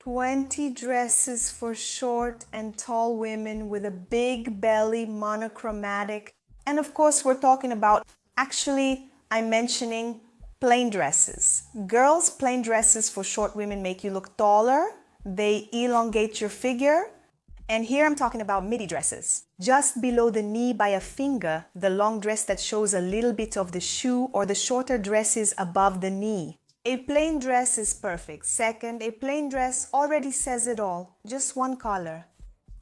20 dresses for short and tall women with a big belly, monochromatic. And of course, we're talking about, actually, I'm mentioning plain dresses. Girls' plain dresses for short women make you look taller. They elongate your figure. And here I'm talking about midi dresses. Just below the knee by a finger, the long dress that shows a little bit of the shoe, or the shorter dresses above the knee. A plain dress is perfect. Second, a plain dress already says it all. Just one color.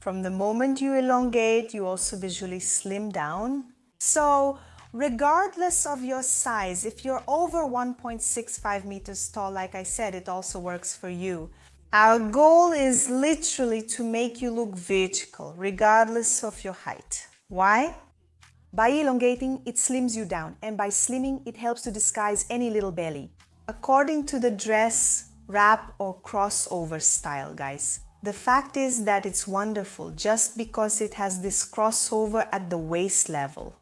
From the moment you elongate, you also visually slim down. So, regardless of your size, if you're over 1.65 meters tall, like I said, it also works for you. Our goal is literally to make you look vertical, regardless of your height. Why? By elongating, it slims you down, and by slimming, it helps to disguise any little belly. According to the dress, wrap, or crossover style, guys. The fact is that it's wonderful just because it has this crossover at the waist level.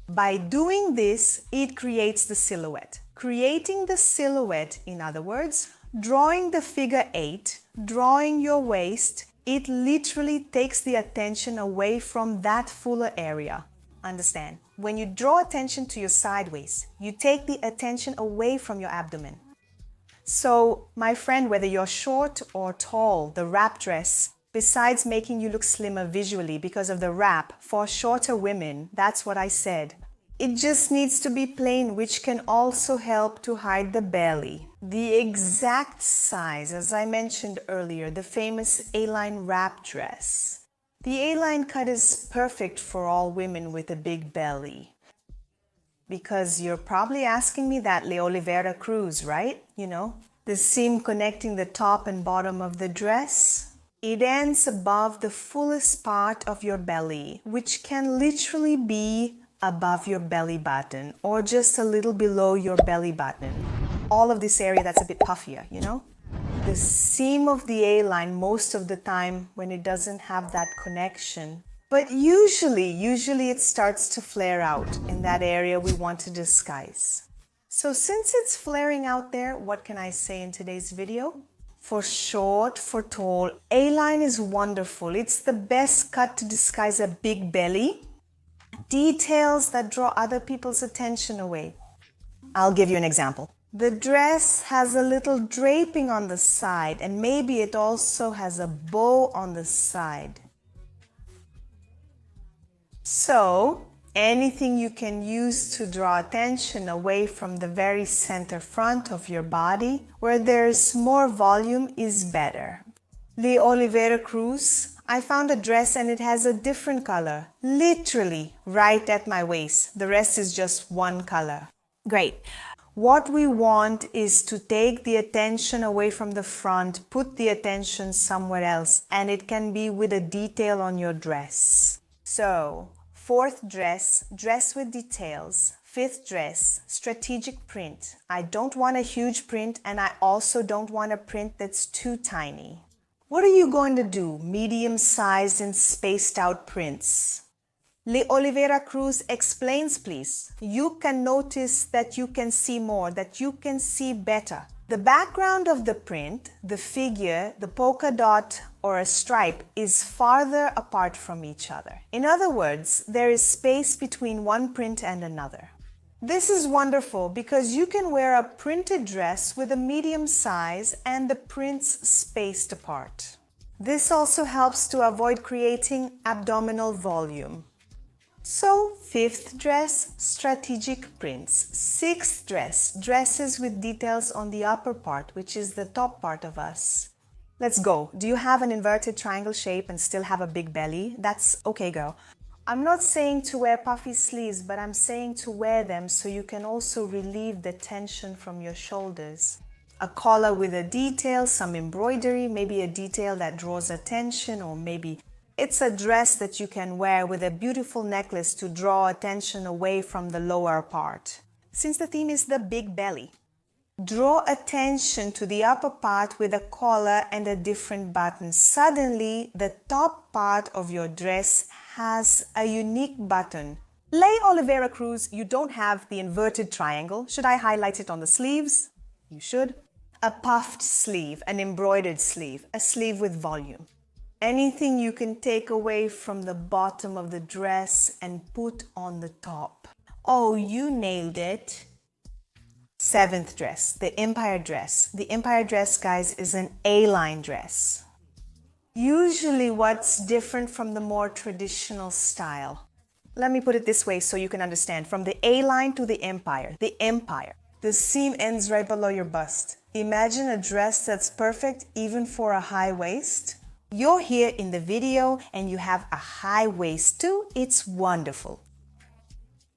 By doing this, it creates the silhouette. Creating the silhouette, in other words, drawing the figure 8, drawing your waist, it literally takes the attention away from that fuller area. Understand? When you draw attention to your side waist, you take the attention away from your abdomen. So, my friend, whether you're short or tall, the wrap dress, besides making you look slimmer visually because of the wrap, for shorter women, that's what I said. It just needs to be plain, which can also help to hide the belly. The exact size, as I mentioned earlier, the famous A-line wrap dress. The A-line cut is perfect for all women with a big belly. Because you're probably asking me that, Oliveira Cruz, right? You know, the seam connecting the top and bottom of the dress. It ends above the fullest part of your belly, which can literally be above your belly button or just a little below your belly button. All of this area that's a bit puffier, you know? The seam of the A-line most of the time when it doesn't have that connection. But usually it starts to flare out in that area we want to disguise. So since it's flaring out there, what can I say in today's video? For short, for tall, A-line is wonderful. It's the best cut to disguise a big belly. Details that draw other people's attention away. I'll give you an example. The dress has a little draping on the side, and maybe it also has a bow on the side. So, anything you can use to draw attention away from the very center front of your body, where there's more volume, is better. Oliveira Cruz, I found a dress and it has a different color, literally right at my waist. The rest is just one color. Great. What we want is to take the attention away from the front, put the attention somewhere else, and it can be with a detail on your dress. So, fourth dress, dress with details. Fifth dress, strategic print. I don't want a huge print, and I also don't want a print that's too tiny. What are you going to do? Medium-sized and spaced out prints. Oliveira Cruz explains, please. You can notice that you can see more, that you can see better. The background of the print, the figure, the polka dot or a stripe is farther apart from each other. In other words, there is space between one print and another. This is wonderful because you can wear a printed dress with a medium size and the prints spaced apart. This also helps to avoid creating abdominal volume. So, fifth dress, strategic prints. Sixth dress, dresses with details on the upper part, which is the top part of us. Let's go. Do you have an inverted triangle shape and still have a big belly? That's okay, girl. I'm not saying to wear puffy sleeves, but I'm saying to wear them so you can also relieve the tension from your shoulders. A collar with a detail, some embroidery, maybe a detail that draws attention, or maybe it's a dress that you can wear with a beautiful necklace to draw attention away from the lower part. Since the theme is the big belly, draw attention to the upper part with a collar and a different button. Suddenly, the top part of your dress has a unique button. Oliveira Cruz, you don't have the inverted triangle. Should I highlight it on the sleeves? You should. A puffed sleeve, an embroidered sleeve, a sleeve with volume. Anything you can take away from the bottom of the dress and put on the top. Oh, you nailed it. Seventh dress, the Empire dress. The Empire dress, guys, is an A-line dress. Usually what's different from the more traditional style. Let me put it this way so you can understand. From the A-line to the Empire, the seam ends right below your bust. Imagine a dress that's perfect even for a high waist. You're here in the video and you have a high waist too. It's wonderful.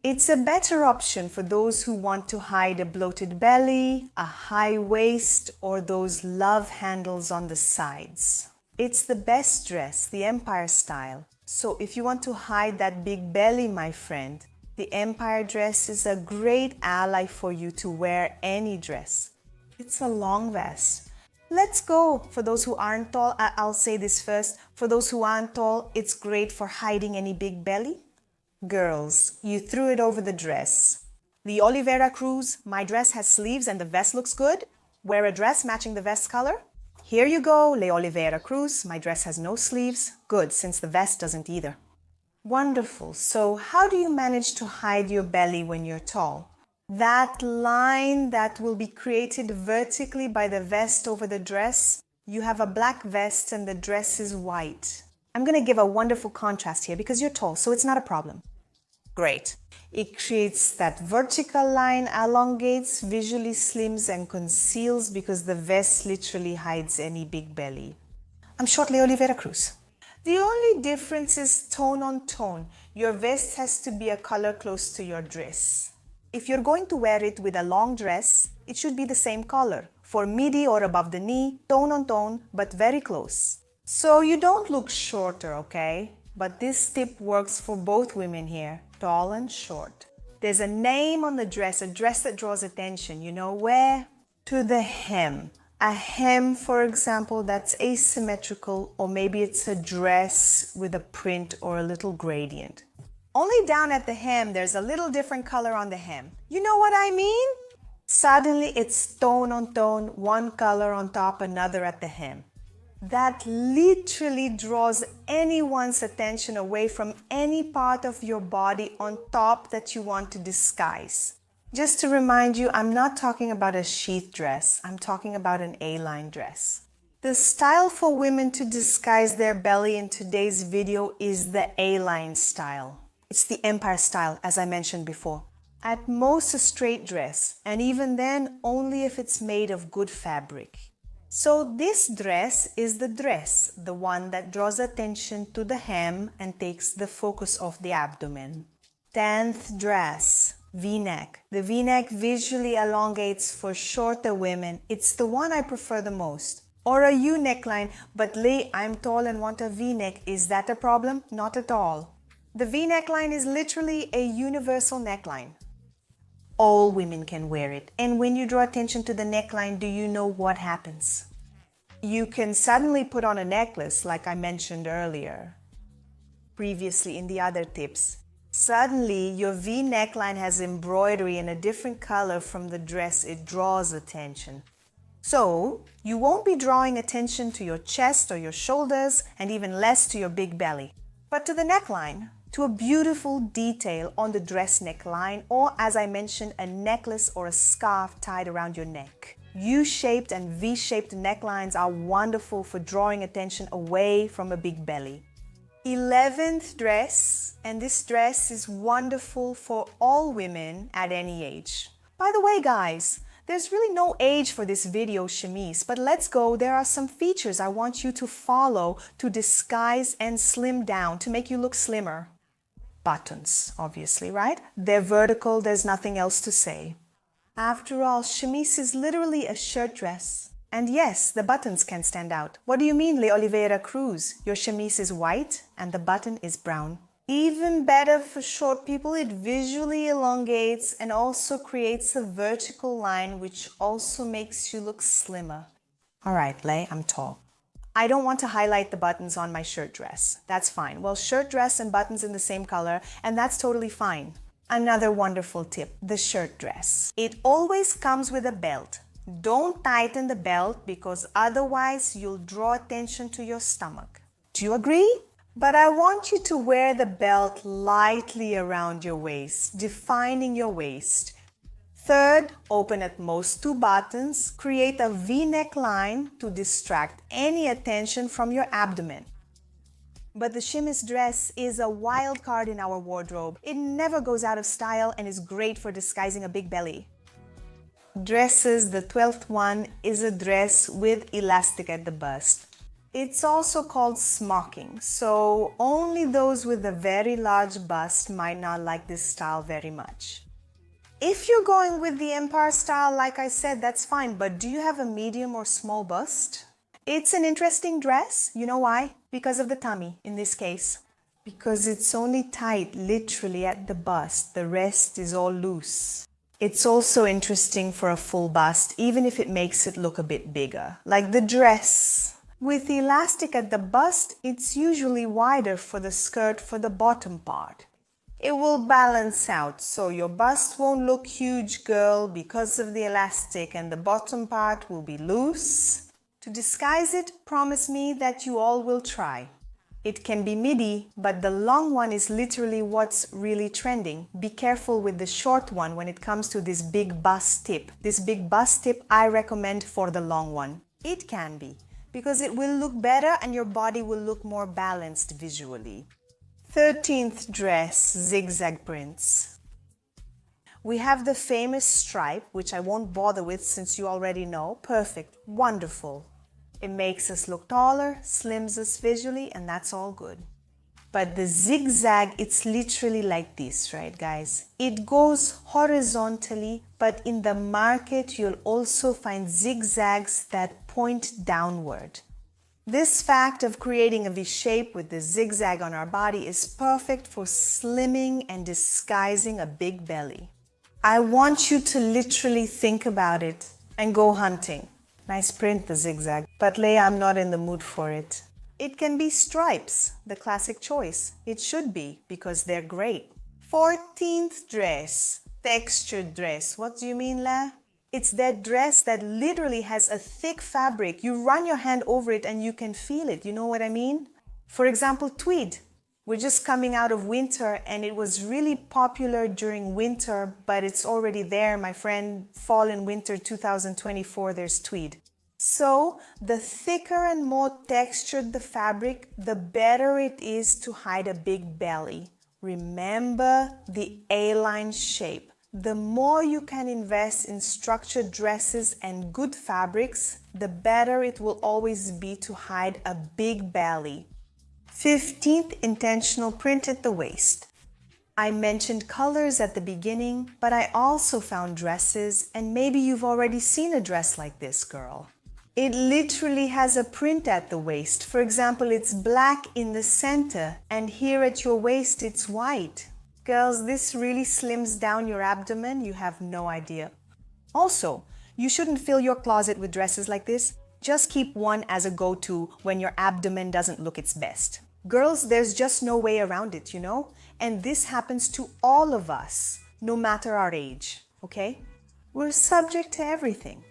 It's a better option for those who want to hide a bloated belly, a high waist, or those love handles on the sides. It's the best dress, the Empire style. So if you want to hide that big belly, my friend, the Empire dress is a great ally for you to wear any dress. It's a long vest. Let's go. For those who aren't tall, I'll say this first. For those who aren't tall, it's great for hiding any big belly. Girls, you threw it over the dress. The Oliveira Cruz, my dress has sleeves and the vest looks good. Wear a dress matching the vest color. Here you go, Le Oliveira Cruz, my dress has no sleeves. Good, since the vest doesn't either. Wonderful. So how do you manage to hide your belly when you're tall? That line that will be created vertically by the vest over the dress, you have a black vest and the dress is white. I'm going to give a wonderful contrast here because you're tall, so it's not a problem. Great. It creates that vertical line, elongates, visually slims and conceals because the vest literally hides any big belly. I'm short, Le Oliveira Cruz. The only difference is tone on tone. Your vest has to be a color close to your dress. If you're going to wear it with a long dress, it should be the same color. For midi or above the knee, tone on tone, but very close. So you don't look shorter, okay? But this tip works for both women here, tall and short. There's a name on the dress, a dress that draws attention. You know where? To the hem. A hem, for example, that's asymmetrical, or maybe it's a dress with a print or a little gradient. Only down at the hem, there's a little different color on the hem. You know what I mean? Suddenly it's tone on tone, one color on top, another at the hem. That literally draws anyone's attention away from any part of your body on top that you want to disguise. Just to remind you, I'm not talking about a sheath dress. I'm talking about an A-line dress. The style for women to disguise their belly in today's video is the A-line style. It's the Empire style, as I mentioned before. At most a straight dress, and even then only if it's made of good fabric. So this dress is the dress, the one that draws attention to the hem and takes the focus off the abdomen. 10th dress, V-neck. The V-neck visually elongates for shorter women. It's the one I prefer the most. Or a U-neckline, but Lee, I'm tall and want a V-neck. Is that a problem? Not at all. The V-neckline is literally a universal neckline. All women can wear it. And when you draw attention to the neckline, do you know what happens? You can suddenly put on a necklace, like I mentioned earlier, previously in the other tips. Suddenly, your V neckline has embroidery in a different color from the dress. It draws attention. So, you won't be drawing attention to your chest or your shoulders, and even less to your big belly, but to the neckline. To a beautiful detail on the dress neckline, or as I mentioned, a necklace or a scarf tied around your neck. U-shaped and V-shaped necklines are wonderful for drawing attention away from a big belly. 11th dress, and this dress is wonderful for all women at any age. By the way, guys, there's really no age for this video, Chemise, but let's go. There are some features I want you to follow to disguise and slim down, to make you look slimmer. Buttons, obviously, right? They're vertical, there's nothing else to say. After all, chemise is literally a shirt dress. And yes, the buttons can stand out. What do you mean, Le Oliveira Cruz? Your chemise is white and the button is brown. Even better for short people, it visually elongates and also creates a vertical line which also makes you look slimmer. Alright, Le, I'm tall. I don't want to highlight the buttons on my shirt dress. That's fine. Well, shirt dress and buttons in the same color, and that's totally fine. Another wonderful tip, the shirt dress. It always comes with a belt. Don't tighten the belt because otherwise you'll draw attention to your stomach. Do you agree? But I want you to wear the belt lightly around your waist, defining your waist. Third, open at most 2 buttons. Create a V-neckline to distract any attention from your abdomen. But the chemise dress is a wild card in our wardrobe. It never goes out of style and is great for disguising a big belly. Dresses, the 12th one, is a dress with elastic at the bust. It's also called smocking, so only those with a very large bust might not like this style very much. If you're going with the empire style, like I said, that's fine, but do you have a medium or small bust? It's an interesting dress. You know why? Because of the tummy, in this case. Because it's only tight, literally, at the bust. The rest is all loose. It's also interesting for a full bust, even if it makes it look a bit bigger, like the dress. With the elastic at the bust, it's usually wider for the skirt for the bottom part. It will balance out, so your bust won't look huge, girl, because of the elastic, and the bottom part will be loose. To disguise it, promise me that you all will try. It can be midi, but the long one is literally what's really trending. Be careful with the short one when it comes to this big bust tip. This big bust tip I recommend for the long one. It can be, because it will look better and your body will look more balanced visually. 13th dress, zigzag prints. We have the famous stripe, which I won't bother with since you already know. Perfect, wonderful. It makes us look taller, slims us visually, and that's all good. But the zigzag, it's literally like this, right guys? It goes horizontally, but in the market you'll also find zigzags that point downward. This fact of creating a V shape with the zigzag on our body is perfect for slimming and disguising a big belly. I want you to literally think about it and go hunting. Nice print, the zigzag, but Leia, I'm not in the mood for it. It can be stripes, the classic choice. It should be, because they're great. 14th dress, textured dress. What do you mean, La? It's that dress that literally has a thick fabric. You run your hand over it and you can feel it. You know what I mean? For example, tweed. We're just coming out of winter and it was really popular during winter, but it's already there, my friend. Fall and winter 2024, there's tweed. So the thicker and more textured the fabric, the better it is to hide a big belly. Remember the A-line shape. The more you can invest in structured dresses and good fabrics, the better it will always be to hide a big belly. 15th, intentional print at the waist. I mentioned colors at the beginning, but I also found dresses, and maybe you've already seen a dress like this, girl. It literally has a print at the waist. For example, it's black in the center, and here at your waist it's white. Girls, this really slims down your abdomen, you have no idea. Also, you shouldn't fill your closet with dresses like this. Just keep one as a go-to when your abdomen doesn't look its best. Girls, there's just no way around it, you know? And this happens to all of us, no matter our age, okay? We're subject to everything.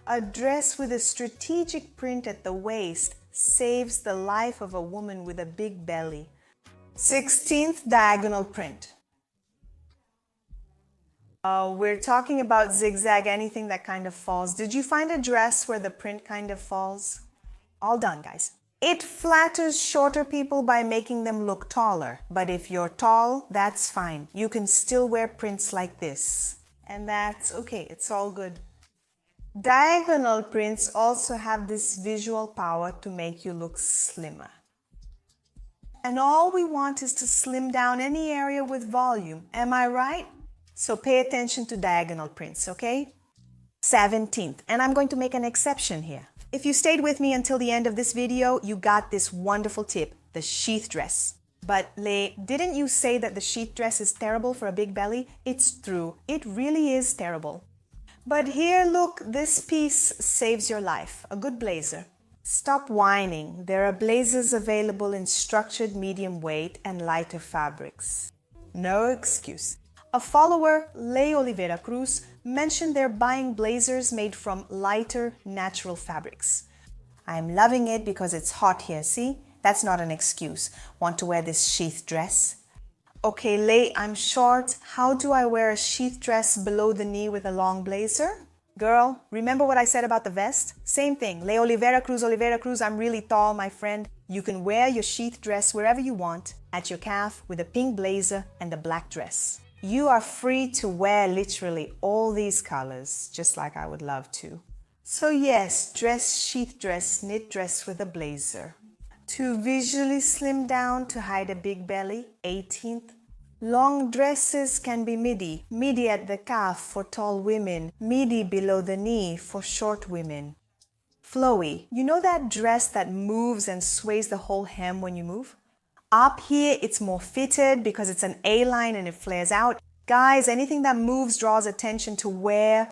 A dress with a strategic print at the waist saves the life of a woman with a big belly. 16th, diagonal print. We're talking about zigzag, anything that kind of falls. Did you find a dress where the print kind of falls? All done, guys. It flatters shorter people by making them look taller. But if you're tall, that's fine. You can still wear prints like this. And that's okay, it's all good. Diagonal prints also have this visual power to make you look slimmer. And all we want is to slim down any area with volume. Am I right? So pay attention to diagonal prints, okay? 17th, and I'm going to make an exception here. If you stayed with me until the end of this video, you got this wonderful tip, the sheath dress. But Lei, didn't you say that the sheath dress is terrible for a big belly? It's true, it really is terrible. But here, look, this piece saves your life, a good blazer. Stop whining, there are blazers available in structured medium weight and lighter fabrics. No excuse. A follower, Oliveira Cruz, mentioned they're buying blazers made from lighter, natural fabrics. I'm loving it because it's hot here, see? That's not an excuse. Want to wear this sheath dress? Okay, Lay, I'm short. How do I wear a sheath dress below the knee with a long blazer? Girl, remember what I said about the vest? Same thing. Lay Oliveira Cruz, I'm really tall, my friend. You can wear your sheath dress wherever you want, at your calf with a pink blazer and a black dress. You are free to wear literally all these colors, just like I would love to. So yes, dress, sheath dress, knit dress with a blazer. To visually slim down to hide a big belly, 18th. Long dresses can be midi. Midi at the calf for tall women. Midi below the knee for short women. Flowy. You know that dress that moves and sways the whole hem when you move? Up here, it's more fitted because it's an A-line and it flares out. Guys, anything that moves draws attention to where?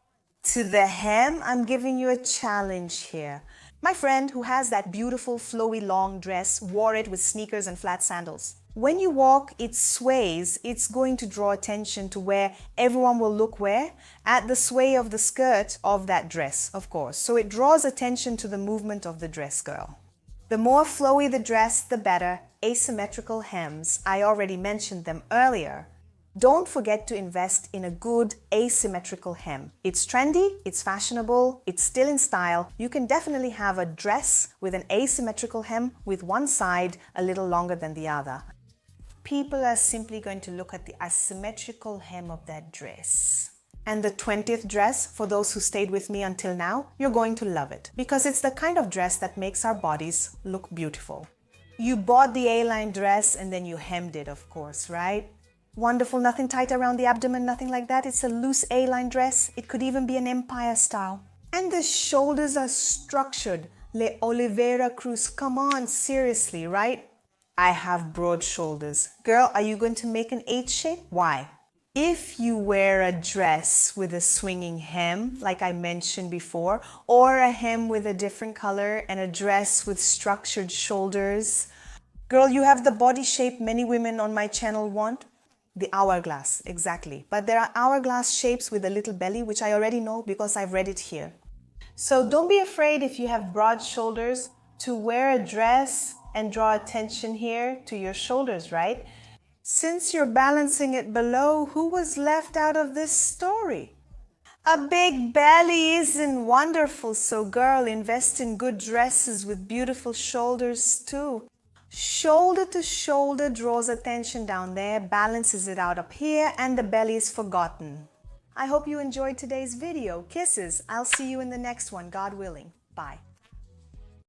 To the hem. I'm giving you a challenge here. My friend who has that beautiful flowy long dress wore it with sneakers and flat sandals. When you walk, it sways. It's going to draw attention to where everyone will look where? At the sway of the skirt of that dress, of course. So it draws attention to the movement of the dress, girl. The more flowy the dress, the better. Asymmetrical hems, I already mentioned them earlier. Don't forget to invest in a good asymmetrical hem. It's trendy, it's fashionable, it's still in style. You can definitely have a dress with an asymmetrical hem with one side a little longer than the other. People are simply going to look at the asymmetrical hem of that dress. And the 20th dress, for those who stayed with me until now, you're going to love it because it's the kind of dress that makes our bodies look beautiful. You bought the A-line dress and then you hemmed it, of course, right? Wonderful, nothing tight around the abdomen, nothing like that. It's a loose A-line dress. It could even be an empire style. And the shoulders are structured. Le Oliveira Cruz, come on, seriously, right? I have broad shoulders. Girl, are you going to make an H shape? Why? If you wear a dress with a swinging hem, like I mentioned before, or a hem with a different color and a dress with structured shoulders, girl, you have the body shape many women on my channel want. The hourglass, exactly. But there are hourglass shapes with a little belly, which I already know because I've read it here. So don't be afraid if you have broad shoulders to wear a dress and draw attention here to your shoulders, right? Since you're balancing it below, who was left out of this story? A big belly isn't wonderful, so girl, invest in good dresses with beautiful shoulders too. Shoulder to shoulder draws attention down there, balances it out up here, and the belly is forgotten. I hope you enjoyed today's video. Kisses. I'll see you in the next one, God willing. Bye.